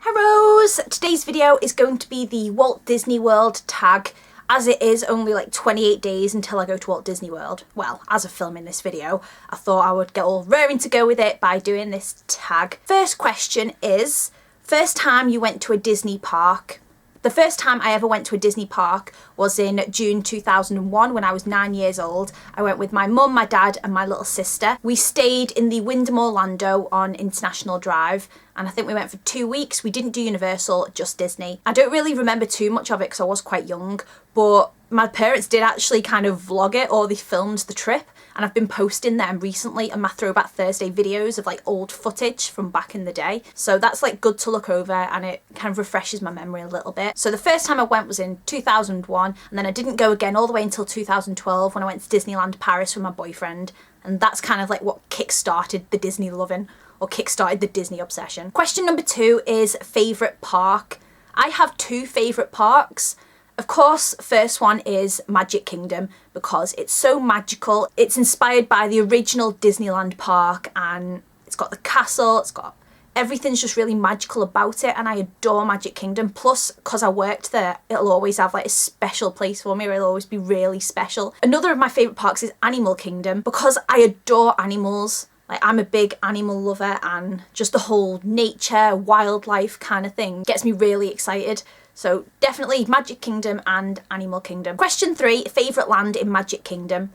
Hellos! Today's video is going to be the Walt Disney World tag, as it is only like 28 days until I go to Walt Disney World. Well, as of filming this video, I thought I would get all raring to go with it by doing this tag. First question is, first time you went to a Disney park? The first time I ever went to a Disney park was in June 2001 when I was 9 years old. I went with my mum, my dad and my little sister. We stayed in the Wyndham Orlando on International Drive, and I think we went for 2 weeks. We didn't do Universal, just Disney. I don't really remember too much of it because I was quite young, but my parents did actually kind of vlog it, or they filmed the trip, and I've been posting them recently on my Throwback Thursday videos of like old footage from back in the day. So that's like good to look over and it kind of refreshes my memory a little bit. So the first time I went was in 2001, and then I didn't go again all the way until 2012 when I went to Disneyland Paris with my boyfriend, and that's kind of like what kick-started the Disney loving, or kick-started the Disney obsession. Question number 2 is favourite park. I have 2 favourite parks. Of course, first one is Magic Kingdom because it's so magical. It's inspired by the original Disneyland park, and it's got the castle, it's got everything's just really magical about it, and I adore Magic Kingdom. Plus, because I worked there, it'll always have like a special place for me, or it'll always be really special. Another of my favourite parks is Animal Kingdom because I adore animals. Like, I'm a big animal lover, and just the whole nature, wildlife kind of thing gets me really excited. So definitely Magic Kingdom and Animal Kingdom. Question 3, favourite land in Magic Kingdom.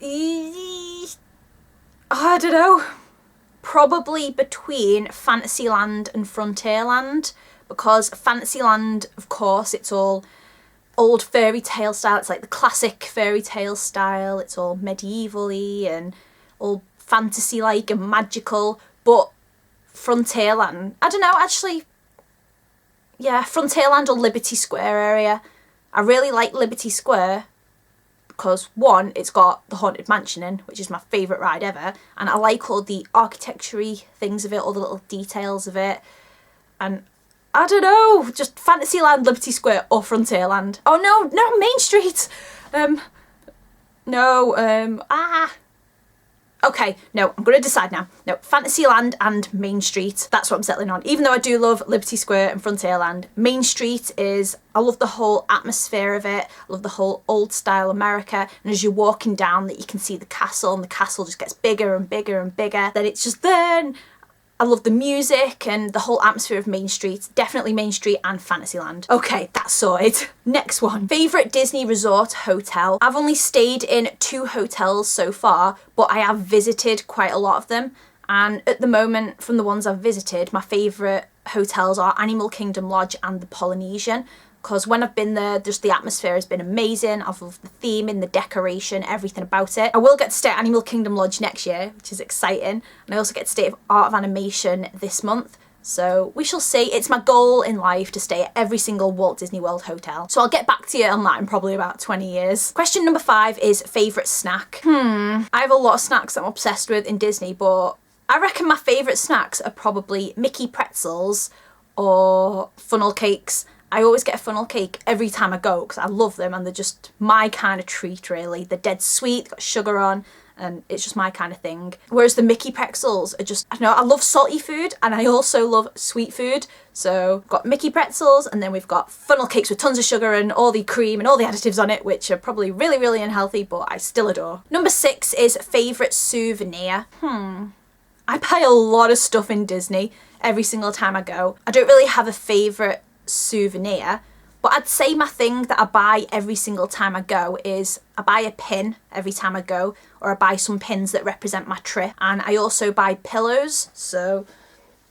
I don't know. Probably between Fantasyland and Frontierland, because Fantasyland, of course, it's all old fairy tale style. It's like the classic fairy tale style. It's all medieval-y and all fantasy-like and magical. But Frontierland, I don't know, actually, yeah, Frontierland or Liberty Square area. I really like Liberty Square because, one, it's got the Haunted Mansion in, which is my favourite ride ever, and I like all the architecture-y things of it, all the little details of it, and I don't know, just Fantasyland, Liberty Square or Frontierland. Oh no, Main Street! Okay, no, I'm going to decide now. No, Fantasyland and Main Street, that's what I'm settling on. Even though I do love Liberty Square and Frontierland, Main Street is, I love the whole atmosphere of it. I love the whole old style America. And as you're walking down that, you can see the castle, and the castle just gets bigger and bigger and bigger. Then it's just there. And I love the music and the whole atmosphere of Main Street. Definitely Main Street and Fantasyland. Okay, that's sorted. Next one. Favourite Disney resort hotel. I've only stayed in 2 hotels so far, but I have visited quite a lot of them. And at the moment, from the ones I've visited, my favourite hotels are Animal Kingdom Lodge and the Polynesian. Because when I've been there, just the atmosphere has been amazing. I've loved the theme and the decoration, everything about it. I will get to stay at Animal Kingdom Lodge next year, which is exciting. And I also get to stay at Art of Animation this month. So we shall see. It's my goal in life to stay at every single Walt Disney World hotel. So I'll get back to you on that in probably about 20 years. Question number 5 is favourite snack. I have a lot of snacks that I'm obsessed with in Disney, but I reckon my favourite snacks are probably Mickey pretzels or funnel cakes. I always get a funnel cake every time I go because I love them, and they're just my kind of treat, really. They're dead sweet, got sugar on, and it's just my kind of thing. Whereas the Mickey pretzels are just, I don't know, I love salty food and I also love sweet food. So we've got Mickey pretzels, and then we've got funnel cakes with tons of sugar and all the cream and all the additives on it, which are probably really, really unhealthy, but I still adore. Number 6 is favourite souvenir. I buy a lot of stuff in Disney every single time I go. I don't really have a favourite souvenir, but I'd say my thing that I buy every single time I go is I buy a pin every time I go, or I buy some pins that represent my trip, and I also buy pillows. So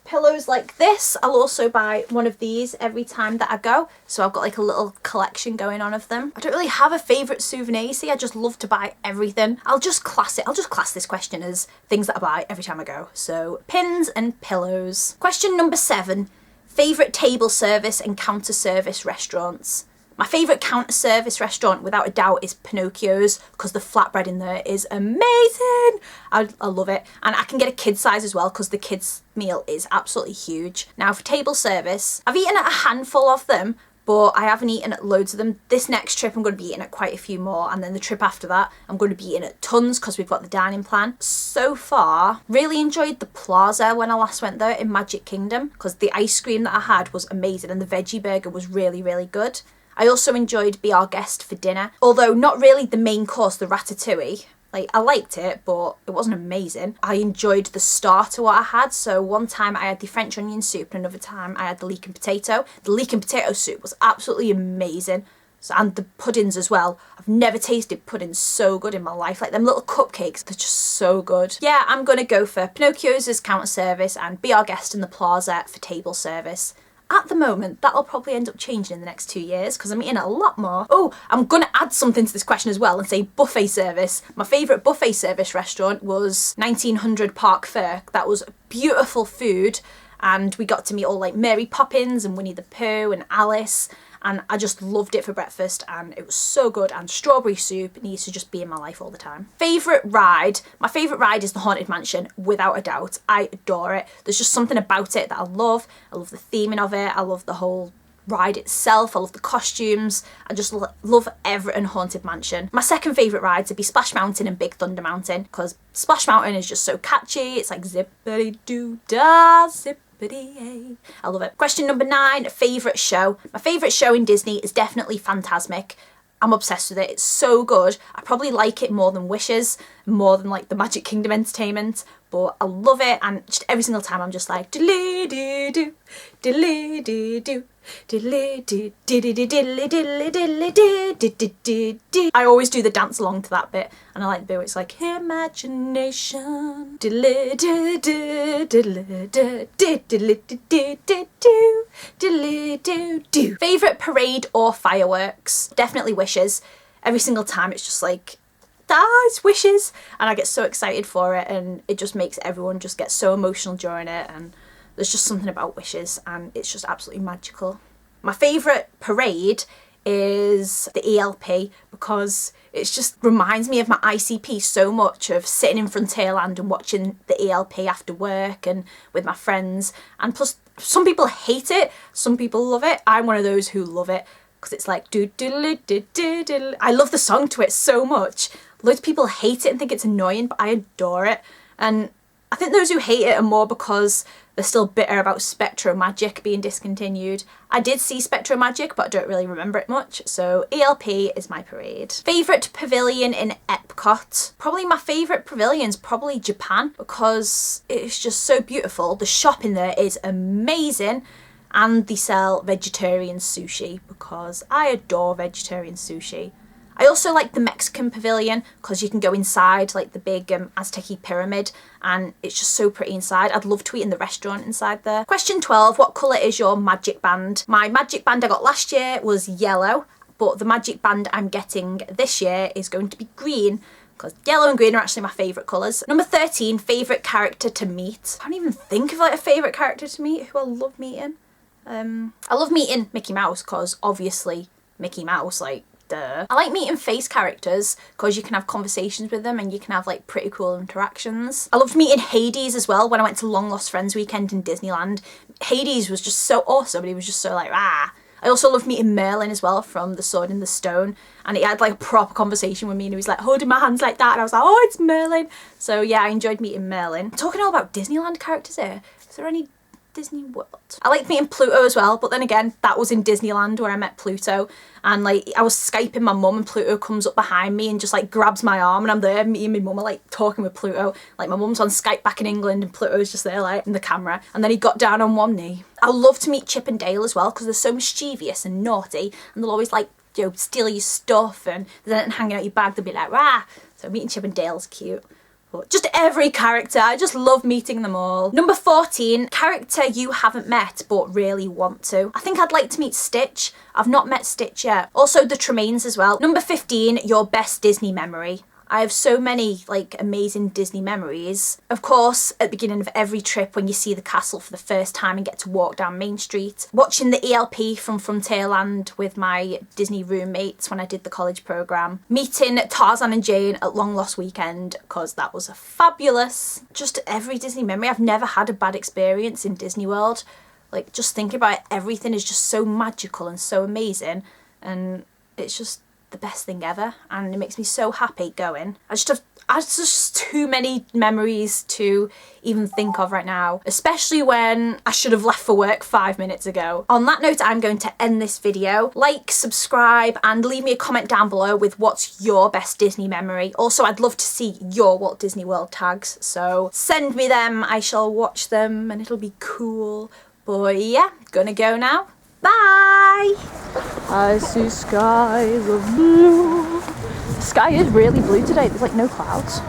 pillows like this. I'll also buy one of these every time that I go, so I've got like a little collection going on of them. I don't really have a favourite souvenir, you see. I just love to buy everything. I'll just class this question as things that I buy every time I go. So pins and pillows. Question number 7. Favourite table service and counter service restaurants. My favourite counter service restaurant, without a doubt, is Pinocchio's, because the flatbread in there is amazing. I love it. And I can get a kid size as well, because the kids meal is absolutely huge. Now for table service, I've eaten at a handful of them, but I haven't eaten at loads of them. This next trip I'm going to be eating at quite a few more, and then the trip after that I'm going to be eating at tons because we've got the dining plan. So far, really enjoyed the Plaza when I last went there in Magic Kingdom because the ice cream that I had was amazing and the veggie burger was really, really good. I also enjoyed Be Our Guest for dinner, although not really the main course, the ratatouille. Like, I liked it, but it wasn't amazing. I enjoyed the starter what I had. So one time I had the French onion soup and another time I had the leek and potato. The leek and potato soup was absolutely amazing. So, and the puddings as well. I've never tasted puddings so good in my life. Like them little cupcakes, they're just so good. Yeah, I'm going to go for Pinocchio's as counter service and Be Our Guest in the Plaza for table service. At the moment, that'll probably end up changing in the next 2 years because I'm eating a lot more. Oh, I'm going to add something to this question as well and say buffet service. My favourite buffet service restaurant was 1900 Park Fair. That was beautiful food and we got to meet all like Mary Poppins and Winnie the Pooh and Alice, and I just loved it for breakfast and it was so good, and strawberry soup needs to just be in my life all the time. Favourite ride? My favourite ride is the Haunted Mansion, without a doubt. I adore it. There's just something about it that I love. I love the theming of it. I love the whole ride itself. I love the costumes. I just love Everett Haunted Mansion. My second favourite rides would be Splash Mountain and Big Thunder Mountain because Splash Mountain is just so catchy. It's like zippity doo dah, zippity. I love it. Question number 9, favourite show. My favourite show in Disney is definitely Fantasmic. I'm obsessed with it. It's so good. I probably like it more than Wishes, more than like the Magic Kingdom entertainment, but I love it, and just every single time I'm just like diddly doo doo, diddly doo doo, diddly doo, diddly diddly diddly diddly diddly diddly. I always do the dance along to that bit, and I like the bit where it's like imagination, diddly doo doo, diddly doo diddly doo doo doo, diddly doo doo. Favourite parade or fireworks? Definitely Wishes. Every single time it's just like, it's Wishes, and I get so excited for it, and it just makes everyone just get so emotional during it, and there's just something about Wishes and it's just absolutely magical. My favourite parade is the ELP because it just reminds me of my ICP so much, of sitting in Frontierland and watching the ELP after work and with my friends, and plus some people hate it, some people love it. I'm one of those who love it because it's like do diddly do do diddly. I love the song to it so much. Loads of people hate it and think it's annoying, but I adore it. And I think those who hate it are more because they're still bitter about SpectroMagic being discontinued. I did see SpectroMagic, but I don't really remember it much, so ELP is my parade. Favourite pavilion in Epcot? Probably my favourite pavilion's probably Japan because it's just so beautiful. The shop in there is amazing, and they sell vegetarian sushi because I adore vegetarian sushi. I also like the Mexican pavilion because you can go inside like the big Aztec pyramid, and it's just so pretty inside. I'd love to eat in the restaurant inside there. Question 12, what colour is your magic band? My magic band I got last year was yellow, but the magic band I'm getting this year is going to be green because yellow and green are actually my favourite colours. Number 13, favourite character to meet. I can't even think of like a favourite character to meet who I love meeting. I love meeting Mickey Mouse because obviously Mickey Mouse, like, duh. I like meeting face characters because you can have conversations with them and you can have like pretty cool interactions. I loved meeting Hades as well when I went to Long Lost Friends weekend in Disneyland. Hades was just so awesome and he was just so like, ah. I also loved meeting Merlin as well from The Sword in the Stone, and he had like a proper conversation with me and he was like holding my hands like that and I was like, oh, it's Merlin. So yeah, I enjoyed meeting Merlin. Talking all about Disneyland characters here, is there any Disney World? I liked meeting Pluto as well, but then again, that was in Disneyland where I met Pluto, and like I was Skyping my mum and Pluto comes up behind me and just like grabs my arm, and I'm there, me and my mum are like talking with Pluto, like my mum's on Skype back in England and Pluto's just there like in the camera, and then he got down on one knee. I love to meet Chip and Dale as well because they're so mischievous and naughty, and they'll always like, you know, steal your stuff, and there's anything hanging out your bag, they'll be like, rah. So meeting Chip and Dale's cute. But just every character, I just love meeting them all. Number 14, character you haven't met but really want to. I think I'd like to meet Stitch. I've not met Stitch yet. Also the Tremaines as well. Number 15, your best Disney memory. I have so many like amazing Disney memories. Of course, at the beginning of every trip when you see the castle for the first time and get to walk down Main Street. Watching the ELP from Frontierland with my Disney roommates when I did the college programme. Meeting Tarzan and Jane at Long Lost Weekend because that was fabulous. Just every Disney memory. I've never had a bad experience in Disney World. Like, just thinking about it, everything is just so magical and so amazing, and it's just the best thing ever, and it makes me so happy going. I just too many memories to even think of right now, especially when I should have left for work 5 minutes ago. On that note, I'm going to end this video. Like, subscribe, and leave me a comment down below with what's your best Disney memory. Also, I'd love to see your Walt Disney World tags, so send me them, I shall watch them, and it'll be cool. But yeah, gonna go now. Bye! I see skies of blue. The sky is really blue today, there's like no clouds.